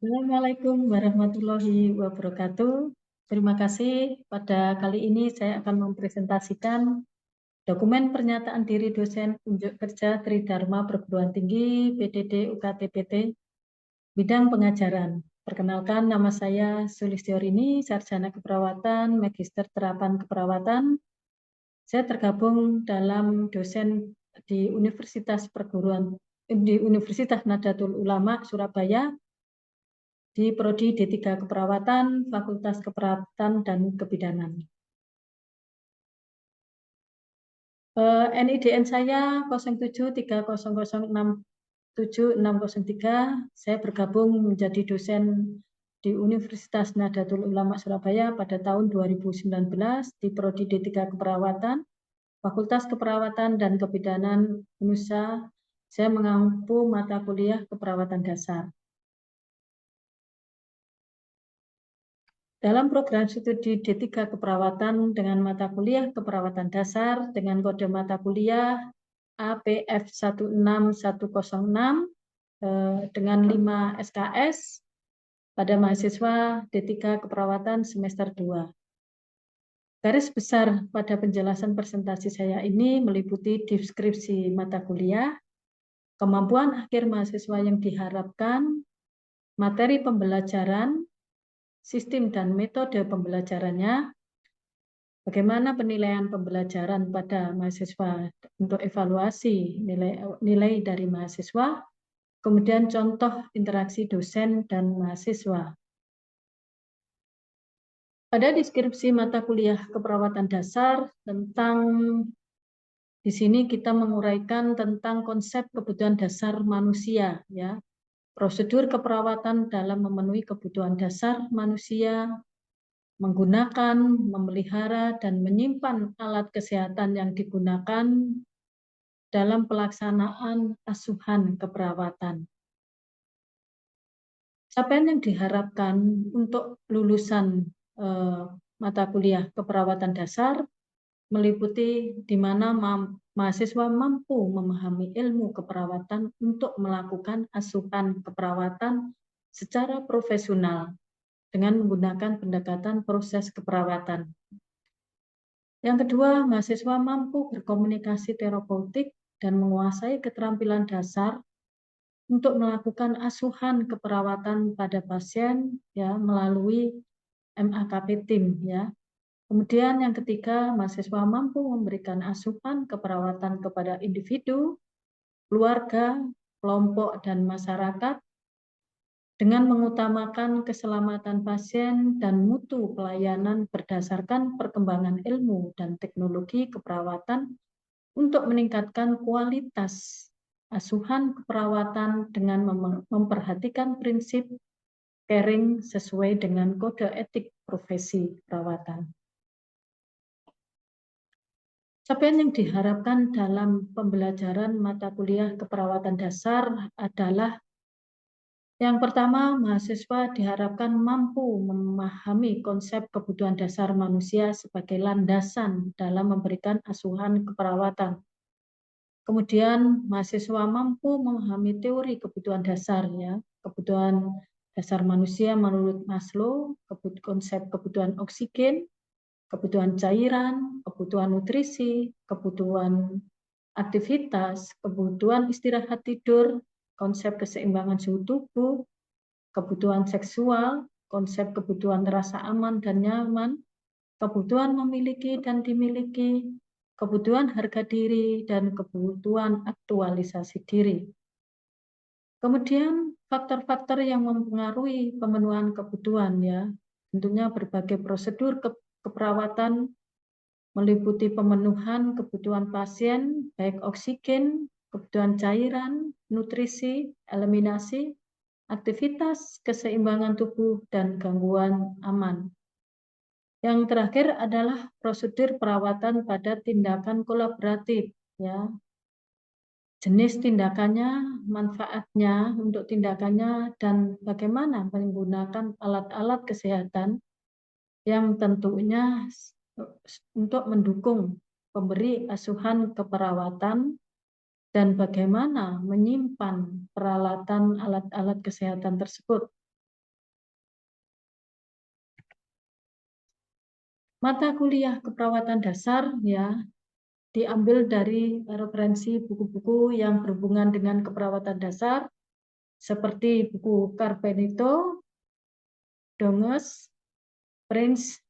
Assalamualaikum warahmatullahi wabarakatuh. Terima kasih. Pada kali ini saya akan mempresentasikan dokumen pernyataan diri dosen unjuk kerja Tridharma Perguruan Tinggi PDD UKT-PT bidang pengajaran. Perkenalkan, nama saya Sulistiorini, Sarjana Keperawatan, Magister Terapan Keperawatan. Saya tergabung dalam dosen di Universitas Nahdlatul Ulama Surabaya di Prodi D3 Keperawatan, Fakultas Keperawatan dan Kebidanan. NIDN saya 0730067603. Saya bergabung menjadi dosen di Universitas Nahdlatul Ulama Surabaya pada tahun 2019 di Prodi D3 Keperawatan, Fakultas Keperawatan dan Kebidanan UNUSA. Saya mengampu mata kuliah keperawatan dasar. Dalam program studi D3 Keperawatan dengan mata kuliah keperawatan dasar dengan kode mata kuliah APF 16106 dengan 5 SKS pada mahasiswa D3 Keperawatan semester 2. Garis besar pada penjelasan presentasi saya ini meliputi deskripsi mata kuliah, kemampuan akhir mahasiswa yang diharapkan, materi pembelajaran, sistem dan metode pembelajarannya, bagaimana penilaian pembelajaran pada mahasiswa untuk evaluasi nilai dari mahasiswa, kemudian contoh interaksi dosen dan mahasiswa. Pada deskripsi mata kuliah keperawatan dasar di sini kita menguraikan tentang konsep kebutuhan dasar manusia, ya. Prosedur keperawatan dalam memenuhi kebutuhan dasar manusia, menggunakan, memelihara, dan menyimpan alat kesehatan yang digunakan dalam pelaksanaan asuhan keperawatan. Capaian yang diharapkan untuk lulusan mata kuliah keperawatan dasar meliputi di mana mahasiswa mampu memahami ilmu keperawatan untuk melakukan asuhan keperawatan secara profesional dengan menggunakan pendekatan proses keperawatan. Yang kedua, mahasiswa mampu berkomunikasi terapeutik dan menguasai keterampilan dasar untuk melakukan asuhan keperawatan pada pasien ya melalui MAKP tim ya. Kemudian yang ketiga, mahasiswa mampu memberikan asuhan keperawatan kepada individu, keluarga, kelompok dan masyarakat dengan mengutamakan keselamatan pasien dan mutu pelayanan berdasarkan perkembangan ilmu dan teknologi keperawatan untuk meningkatkan kualitas asuhan keperawatan dengan memperhatikan prinsip caring sesuai dengan kode etik profesi perawatan. Capaian yang diharapkan dalam pembelajaran mata kuliah keperawatan dasar adalah yang pertama, mahasiswa diharapkan mampu memahami konsep kebutuhan dasar manusia sebagai landasan dalam memberikan asuhan keperawatan. Kemudian, mahasiswa mampu memahami teori kebutuhan dasar, ya, kebutuhan dasar manusia menurut Maslow, konsep kebutuhan oksigen, kebutuhan cairan, kebutuhan nutrisi, kebutuhan aktivitas, kebutuhan istirahat tidur, konsep keseimbangan suhu tubuh, kebutuhan seksual, konsep kebutuhan rasa aman dan nyaman, kebutuhan memiliki dan dimiliki, kebutuhan harga diri, dan kebutuhan aktualisasi diri. Kemudian faktor-faktor yang mempengaruhi pemenuhan kebutuhan ya, tentunya berbagai prosedur keperawatan meliputi pemenuhan kebutuhan pasien, baik oksigen, kebutuhan cairan, nutrisi, eliminasi, aktivitas, keseimbangan tubuh, dan gangguan aman. Yang terakhir adalah prosedur perawatan pada tindakan kolaboratif. Ya. Jenis tindakannya, manfaatnya untuk tindakannya, dan bagaimana menggunakan alat-alat kesehatan yang tentunya untuk mendukung pemberi asuhan keperawatan dan bagaimana menyimpan peralatan alat-alat kesehatan tersebut Mata kuliah keperawatan dasar ya diambil dari referensi buku-buku yang berhubungan dengan keperawatan dasar seperti buku Carpenito, Donges, Prince,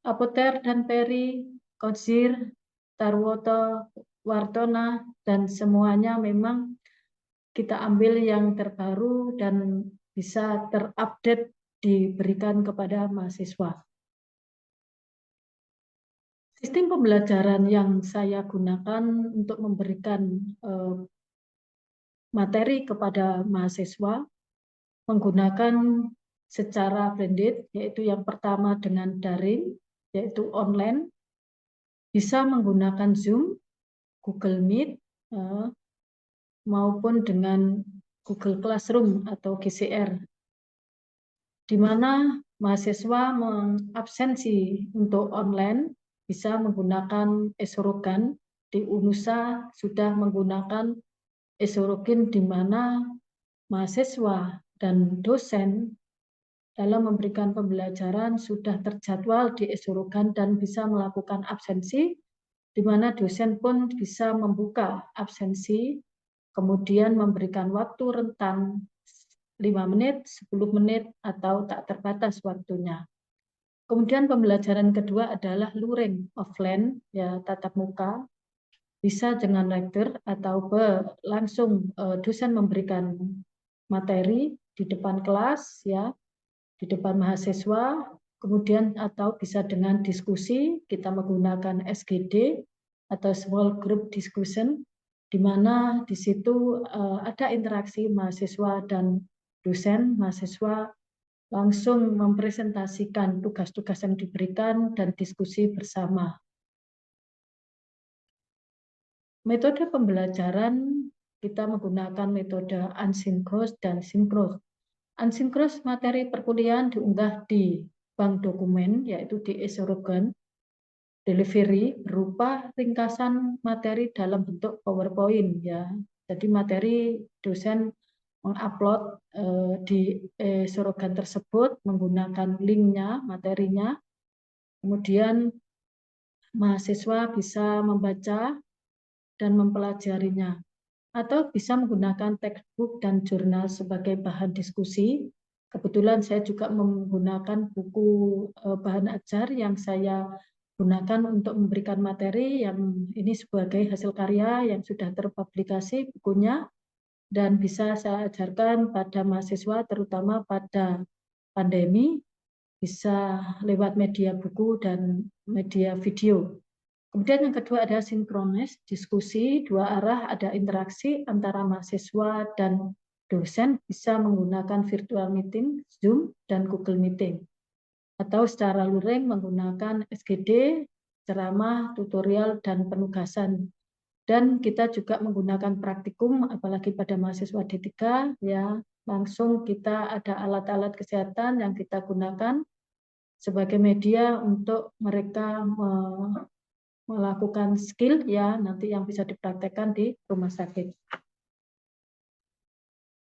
Apoter dan Perry, Kotzir, Tarwoto, Wartona, dan semuanya memang kita ambil yang terbaru dan bisa terupdate diberikan kepada mahasiswa. Sistem pembelajaran yang saya gunakan untuk memberikan materi kepada mahasiswa menggunakan secara blended, yaitu yang pertama dengan daring, yaitu online, bisa menggunakan Zoom, Google Meet, maupun dengan Google Classroom atau GCR, di mana mahasiswa mengabsensi untuk online bisa menggunakan Esorogan. Di UNUSA sudah menggunakan Esorogen, di mana mahasiswa dan dosen dalam memberikan pembelajaran sudah terjadwal di Esorogan dan bisa melakukan absensi, di mana dosen pun bisa membuka absensi, kemudian memberikan waktu rentang 5 menit, 10 menit, atau tak terbatas waktunya. Kemudian pembelajaran kedua adalah luring offline, ya tatap muka, bisa dengan lektur atau langsung dosen memberikan materi di depan kelas, ya, di depan mahasiswa, kemudian atau bisa dengan diskusi, kita menggunakan SGD atau Small Group Discussion, di mana di situ ada interaksi mahasiswa dan dosen. Mahasiswa langsung mempresentasikan tugas-tugas yang diberikan dan diskusi bersama. Metode pembelajaran kita menggunakan metode asinkros dan sinkros. Asinkros materi perkuliahan diunggah di bank dokumen, yaitu di Esorogen. Delivery berupa ringkasan materi dalam bentuk PowerPoint, ya. Jadi materi dosen mengupload di Esorogen tersebut menggunakan linknya, materinya. Kemudian mahasiswa bisa membaca dan mempelajarinya, atau bisa menggunakan textbook dan jurnal sebagai bahan diskusi. Kebetulan saya juga menggunakan buku bahan ajar yang saya gunakan untuk memberikan materi, yang ini sebagai hasil karya yang sudah terpublikasi bukunya dan bisa saya ajarkan pada mahasiswa terutama pada pandemi, bisa lewat media buku dan media video. Kemudian yang kedua ada sinkronis, diskusi dua arah, ada interaksi antara mahasiswa dan dosen, bisa menggunakan virtual meeting, Zoom, dan Google Meeting. Atau secara luring menggunakan SGD, ceramah, tutorial, dan penugasan. Dan kita juga menggunakan praktikum, apalagi pada mahasiswa D3, ya, langsung kita ada alat-alat kesehatan yang kita gunakan sebagai media untuk mereka melakukan skill, ya, nanti yang bisa dipraktekkan di rumah sakit.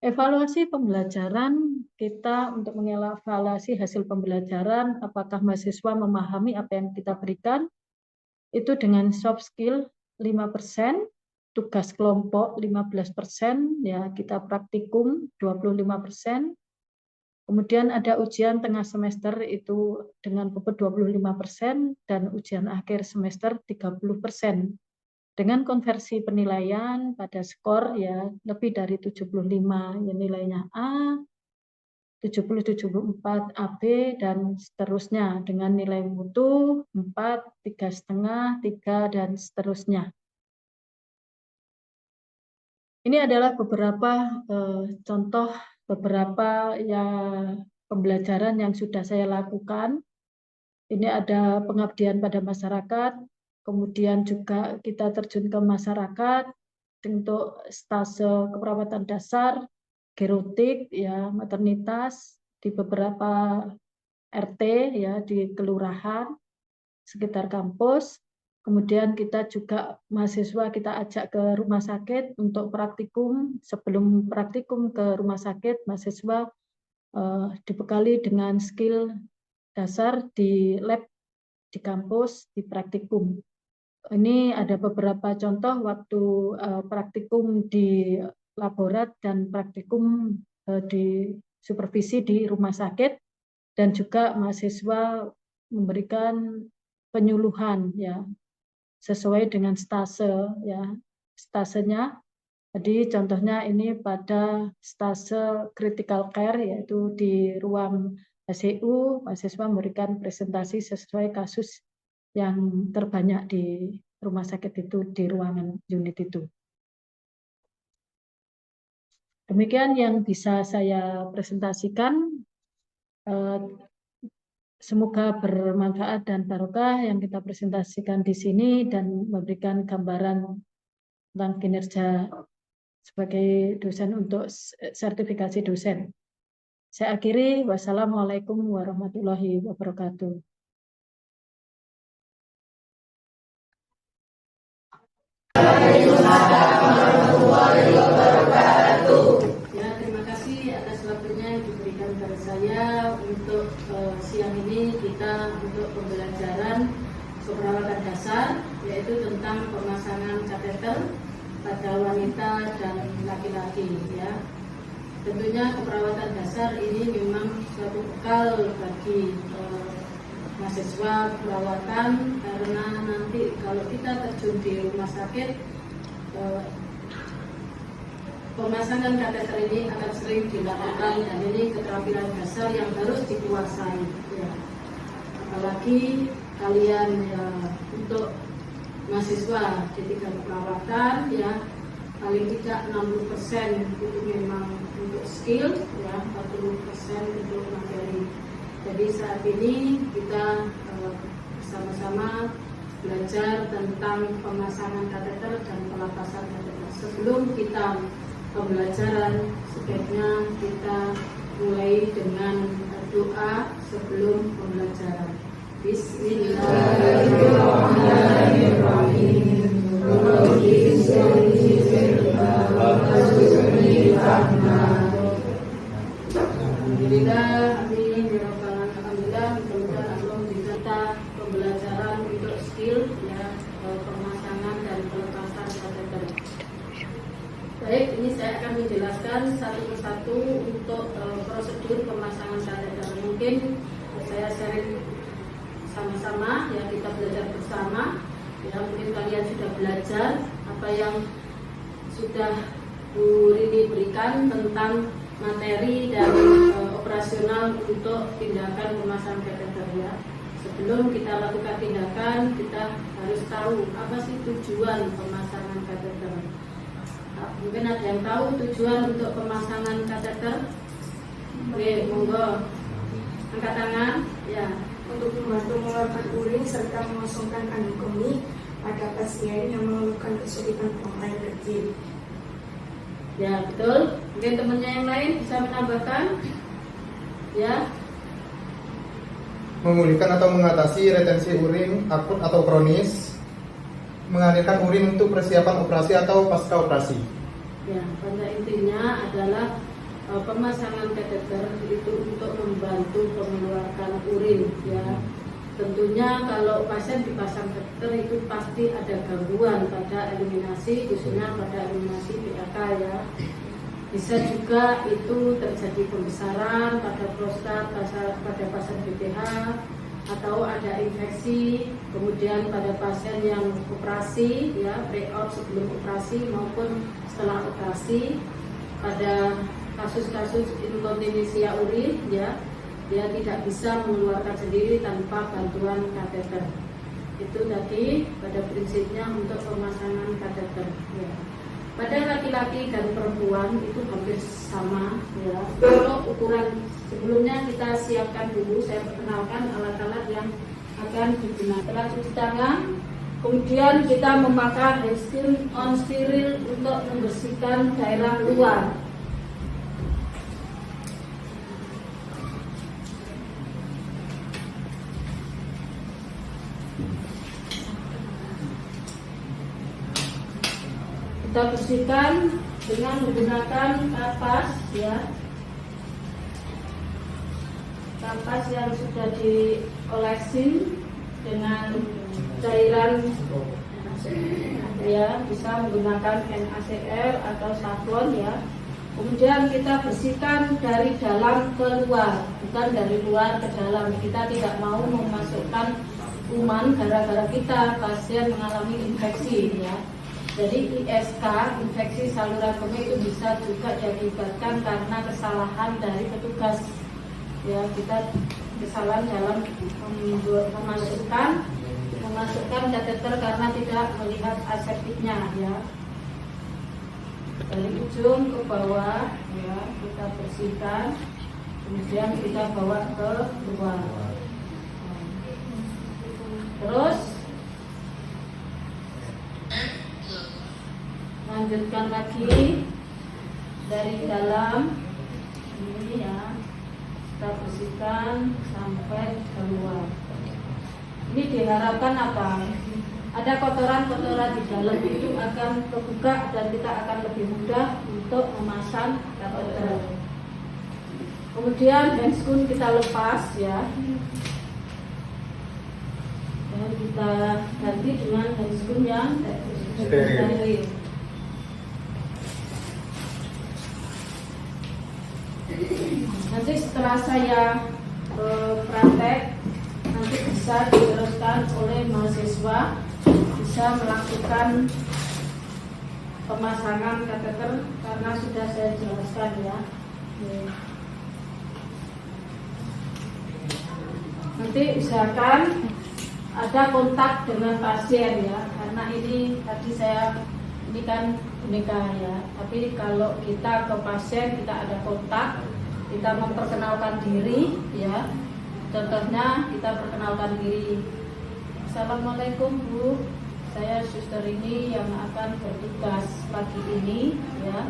Evaluasi pembelajaran, kita untuk mengevaluasi hasil pembelajaran, apakah mahasiswa memahami apa yang kita berikan, itu dengan soft skill 5%, tugas kelompok 15%, ya, kita praktikum 25%, kemudian ada ujian tengah semester itu dengan bobot 25% dan ujian akhir semester 30%. Dengan konversi penilaian pada skor, ya, lebih dari 75, ya, nilainya A, 70, 74, AB, dan seterusnya. Dengan nilai mutu 4, 3,5, 3, dan seterusnya. Ini adalah beberapa contoh beberapa ya pembelajaran yang sudah saya lakukan. Ini ada pengabdian pada masyarakat, kemudian juga kita terjun ke masyarakat untuk stase keperawatan dasar, gerotik, ya, maternitas di beberapa RT, ya, di kelurahan sekitar kampus. Kemudian kita juga mahasiswa kita ajak ke rumah sakit untuk praktikum. Sebelum praktikum ke rumah sakit, mahasiswa dibekali dengan skill dasar di lab, di kampus, di praktikum. Ini ada beberapa contoh waktu praktikum di laborat dan praktikum di supervisi di rumah sakit, dan juga mahasiswa memberikan penyuluhan ya sesuai dengan stase ya, stasenya. Jadi contohnya ini pada stase critical care, yaitu di ruang HCU, mahasiswa memberikan presentasi sesuai kasus yang terbanyak di rumah sakit itu, di ruangan unit itu. Demikian yang bisa saya presentasikan. Semoga bermanfaat dan barokah yang kita presentasikan di sini dan memberikan gambaran tentang kinerja sebagai dosen untuk sertifikasi dosen. Saya akhiri. Wassalamualaikum warahmatullahi wabarakatuh. Ya, terima kasih atas waktunya yang diberikan kepada saya untuk siang ini kita untuk pembelajaran keperawatan dasar, yaitu tentang pemasangan kateter pada wanita dan laki-laki. Ya, tentunya keperawatan dasar ini memang suatu bekal bagi mahasiswa perawatan, karena nanti kalau kita terjun di rumah sakit, pemasangan kateter ini akan sering dilakukan, dan ini keterampilan dasar yang harus dikuasai. Ya. Apalagi kalian ya, untuk mahasiswa di tingkat perawatan ya, paling tidak 60% itu memang untuk skill, ya 40% untuk materi. Jadi saat ini kita bersama-sama belajar tentang pemasangan kateter dan pelepasan kateter. Sebelum kita pembelajaran, sebaiknya kita mulai dengan doa sebelum pembelajaran. Bismillahirrahmanirrahim. Alhamdulillah, amin ya rabbal alamin. Alhamdulillah, mudah-mudahan Allah memberi kita pembelajaran untuk skill ya, pemasangan dan pelepasan kateter. Baik, ini saya akan menjelaskan satu persatu untuk prosedur pemasangan kateter. Mungkin saya sharing sama-sama ya, kita belajar bersama ya. Mungkin kalian sudah belajar apa yang sudah Bu Rini berikan tentang materi dan operasional untuk tindakan pemasangan kateter ya. Sebelum kita lakukan tindakan, kita harus tahu apa sih tujuan pemasangan kateter. Mungkin ada yang tahu tujuan untuk pemasangan kateter? Oke, monggo angkat tangan ya. Untuk membantu mengeluarkan urin serta mengosongkan kandung kemih pada pasien yang mengeluhkan kesulitan buang air kecil. Ya, betul. Mungkin temannya yang lain bisa menambahkan? Ya. Memulihkan atau mengatasi retensi urin akut atau kronis, mengalirkan urin untuk persiapan operasi atau pasca operasi. Ya, pada intinya adalah pemasangan kateter itu untuk membantu mengeluarkan urin ya. Tentunya kalau pasien dipasang kateter itu pasti ada gangguan pada eliminasi, khususnya pada eliminasi PAK ya. Bisa juga itu terjadi pembesaran pada prostat pada pasien BPH, atau ada infeksi, kemudian pada pasien yang operasi ya, pre-op sebelum operasi maupun setelah operasi. Pada kasus-kasus inkontinensia urin ya, dia tidak bisa mengeluarkan sendiri tanpa bantuan kateter. Itu tadi pada prinsipnya untuk pemasangan kateter ya. Pada laki-laki dan perempuan itu hampir sama ya. Kalau ukuran sebelumnya kita siapkan dulu, saya perkenalkan alat-alat yang akan digunakan. Setelah cuci tangan, kemudian kita memakai hand on steril untuk membersihkan daerah luar. Kita bersihkan dengan menggunakan kapas ya. napas yang sudah diolesin dengan cairan, ya bisa menggunakan NaCl atau sabun ya. Kemudian kita bersihkan dari dalam ke luar, bukan dari luar ke dalam. Kita tidak mau memasukkan kuman gara-gara pasien mengalami infeksi ya. Jadi ISK, infeksi saluran kemih, itu bisa juga diakibatkan karena kesalahan dari petugas. Ya, kita kesalahan dalam memasukkan kateter karena tidak melihat aseptiknya ya. Dari ujung ke bawah ya, kita bersihkan, kemudian kita bawa ke luar. Terus lanjutkan lagi dari dalam ini ya, kita bersihkan sampai keluar. Ini diharapkan apa? Ada kotoran-kotoran di dalam itu akan terbuka dan kita akan lebih mudah untuk memasang kateter. Kemudian handscoon kita lepas ya. Dan kita ganti dengan handscoon yang steril. Nanti setelah saya praktek, nanti bisa diteruskan oleh mahasiswa, bisa melakukan pemasangan kateter karena sudah saya jelaskan ya. Nanti usahakan ada kontak dengan pasien ya, karena ini tadi ini kan boneka ya. Tapi kalau kita ke pasien, kita ada kontak, kita memperkenalkan diri ya. Contohnya kita perkenalkan diri. Assalamualaikum Bu, saya suster ini yang akan bertugas pagi ini ya.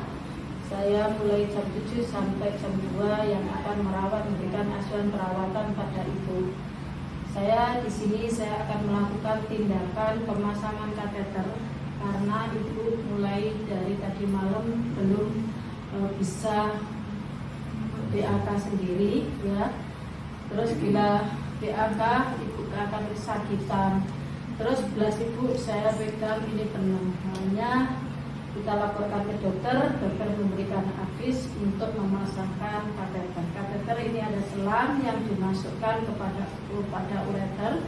Saya mulai jam 7 sampai jam 2 yang akan memberikan asuhan perawatan pada Ibu. Saya di sini akan melakukan tindakan pemasangan kateter karena Ibu mulai dari tadi malam belum bisa BAK sendiri ya. Terus bila BAK Ibu akan kesakitan. Terus belas Ibu saya pegang ini penuh. Hanya kita laporkan ke dokter memberikan advis untuk memasangkan kateter. Kateter ini ada selang yang dimasukkan kepada ureter.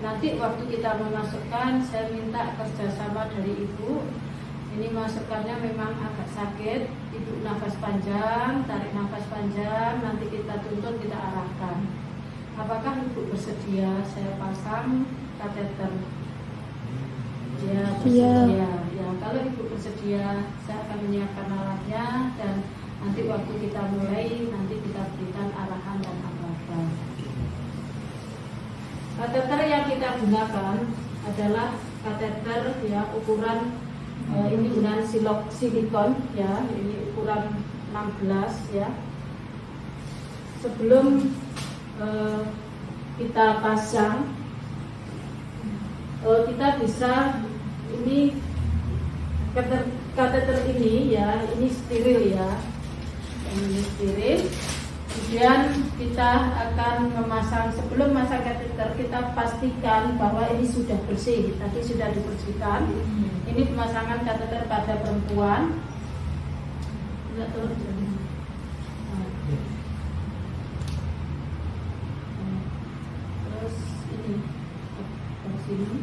Nanti waktu kita memasukkan, saya minta kerjasama dari Ibu. Ini masukkannya memang agak sakit. Ibu nafas panjang, tarik nafas panjang. Nanti kita tuntun, kita arahkan. Apakah Ibu bersedia saya pasang kateter? Ya, bersedia. Ya, kalau Ibu bersedia, saya akan menyiapkan alatnya dan nanti waktu kita mulai, nanti kita berikan arahan dan apa-apa. Kateter yang kita gunakan adalah kateter ya ukuran ini dengan silikon ya, ini ukuran 16 ya. Sebelum kita pasang, kita bisa ini kateter ini ya, ini steril ya, ini steril. Kemudian kita akan memasang, sebelum masang kateter kita pastikan bahwa ini sudah bersih. Tadi sudah dibersihkan. Ini pemasangan kateter pada perempuan. Terus ini dari sini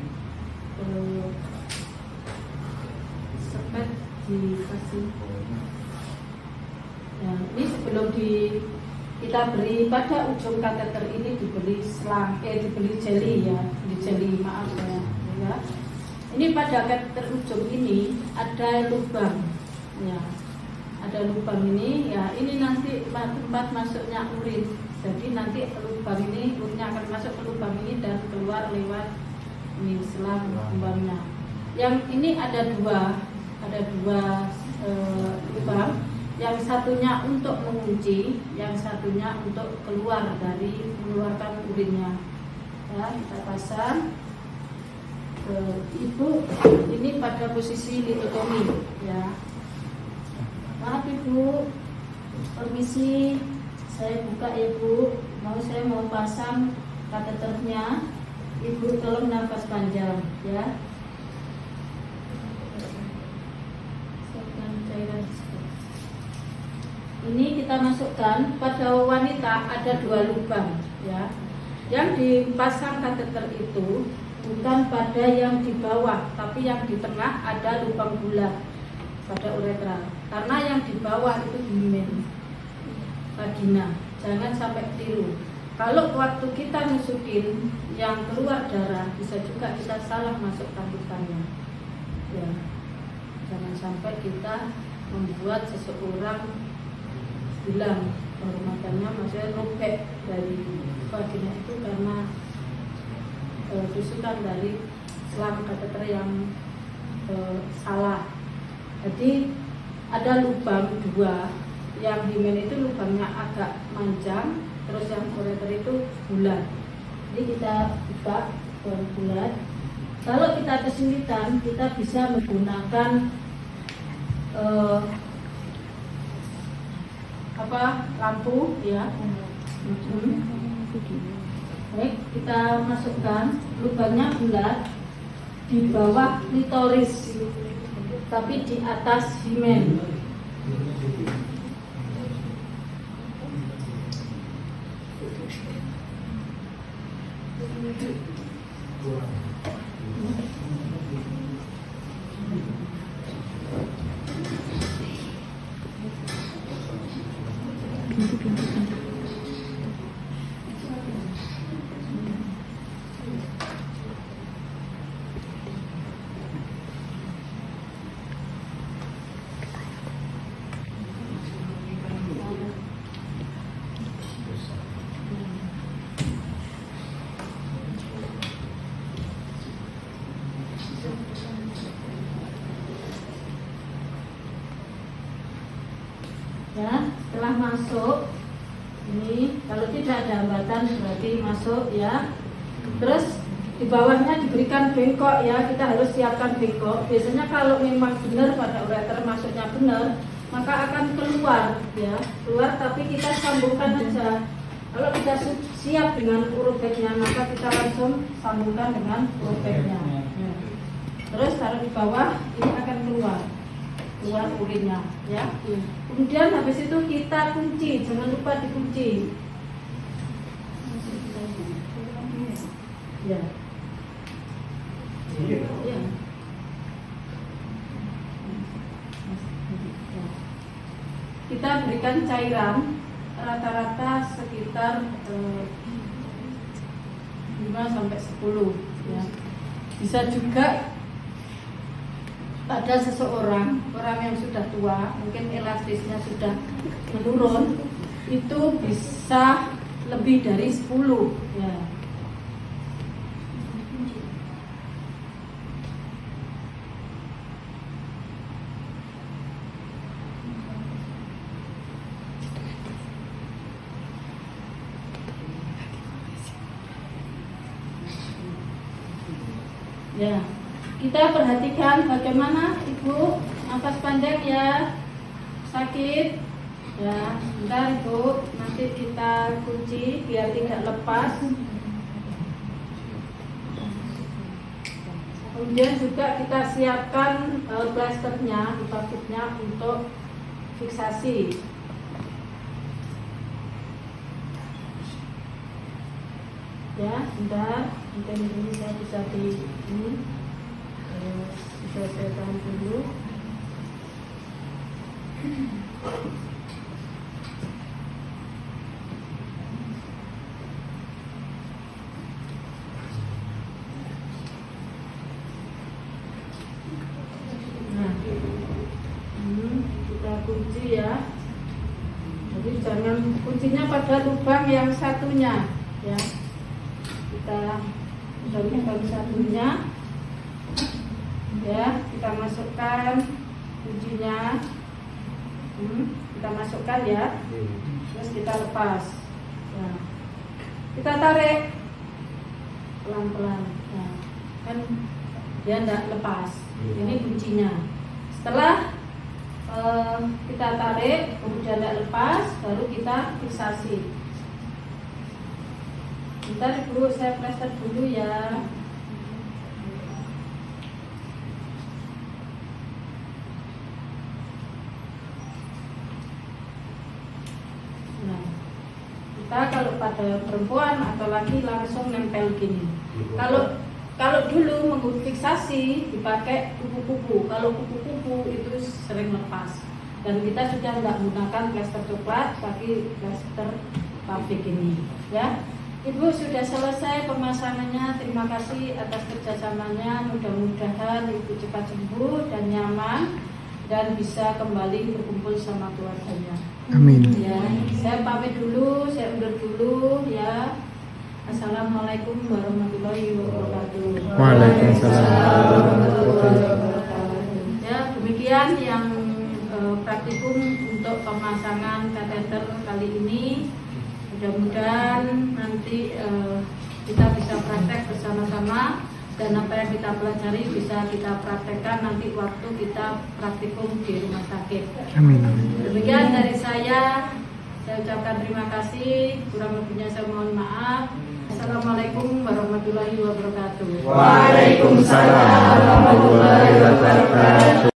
sepet dikasih. Nah, ini sebelum kita beri pada ujung kateter ini diberi selang, diberi jeli ya, maaf ya. Ini pada kateter ujung ini ada lubang, ya, ada lubang ini, ya. Ini nanti tempat masuknya urin. Jadi nanti lubang ini, urinnya akan masuk ke lubang ini dan keluar lewat ini selang lubangnya. Yang ini ada dua lubang. Yang satunya untuk mengunci, yang satunya untuk mengeluarkan urinnya. Ya, kita pasang. Ibu ini pada posisi litotomi, ya. Maaf Ibu, permisi, saya buka ya Bu. saya mau pasang kateternya. Ibu tolong nafas panjang ya. Ini kita masukkan pada wanita ada 2 lubang ya. Yang dipasang kateter itu bukan pada yang di bawah, tapi yang di tengah ada lubang bulat pada uretra. Karena yang di bawah itu himen, vagina. Jangan sampai keliru. Kalau waktu kita masukin yang keluar darah, bisa juga kita salah masukkan lubangnya. Ya, jangan sampai kita membuat seseorang hilang kehormatannya, maksudnya robek dari vagina itu karena tusukan dari selang kateter yang salah. Jadi ada lubang 2, yang himen itu lubangnya agak manjang, terus yang ureter itu bulat. Jadi kita buka bulat. Kalau kita kesulitan, kita bisa menggunakan lampu ya. Baik, kita masukkan lubangnya bulat di bawah klitoris, tapi di atas himen. Ya, setelah masuk ini, kalau tidak ada hambatan berarti masuk ya. Terus di bawahnya diberikan bengkok ya, kita harus siapkan bengkok. Biasanya kalau memang benar pada ureter masuknya benar, maka akan keluar ya, keluar, tapi kita sambungkan aja. Kalau kita siap dengan urobeknya, maka kita langsung sambungkan dengan urobeknya ya. Terus taruh di bawah, ini akan keluar urinnya ya. Kemudian habis itu kita kunci, jangan lupa dikunci ya. Ya. Kita berikan cairan rata-rata sekitar 5 sampai 10 ya. Bisa juga pada seseorang, orang yang sudah tua, mungkin elastisnya sudah menurun, itu bisa lebih dari 10 ya. Ya, kita perhatikan bagaimana Ibu nafas panjang ya, sakit ya. Bentar Ibu, nanti kita kunci biar tidak lepas. Kemudian juga kita siapkan plasternya, dipakutnya untuk fiksasi. Ya, bentar, mungkin ini saya bisa di ini. Bisa saya tahan dulu. Nah, kita kunci ya. Jadi jangan kuncinya pada lubang yang satunya ya. Kita lubang satunya ya, kita masukkan kuncinya, kita masukkan ya, terus kita lepas ya. Kita tarik pelan-pelan ya. Kan dia tidak lepas, ini kuncinya. Setelah kita tarik kemudian tidak lepas, baru kita fiksasi Bentar Bu, saya plester dulu ya. Nah, kita kalau pada perempuan atau laki langsung nempel gini. Kalau dulu mengfiksasi dipakai kupu-kupu. Kalau kupu-kupu itu sering lepas. Dan kita sudah tidak menggunakan plester coklat, tapi plester pabrik ini, ya. Ibu sudah selesai pemasangannya. Terima kasih atas kerjasamanya. Mudah-mudahan Ibu cepat sembuh dan nyaman dan bisa kembali berkumpul sama keluarganya. Amin. Ya, saya pamit dulu, saya undur dulu ya. Assalamualaikum warahmatullahi wabarakatuh. Waalaikumsalam. Ya, demikian yang praktikum untuk pemasangan kateter kali ini. Mudah-mudahan nanti kita bisa praktek bersama-sama dan apa yang kita pelajari bisa kita praktekkan nanti waktu kita praktikum di rumah sakit. Amin. Demikian dari saya ucapkan terima kasih, kurang lebihnya saya mohon maaf. Assalamualaikum warahmatullahi wabarakatuh. Waalaikumsalam warahmatullahi wabarakatuh.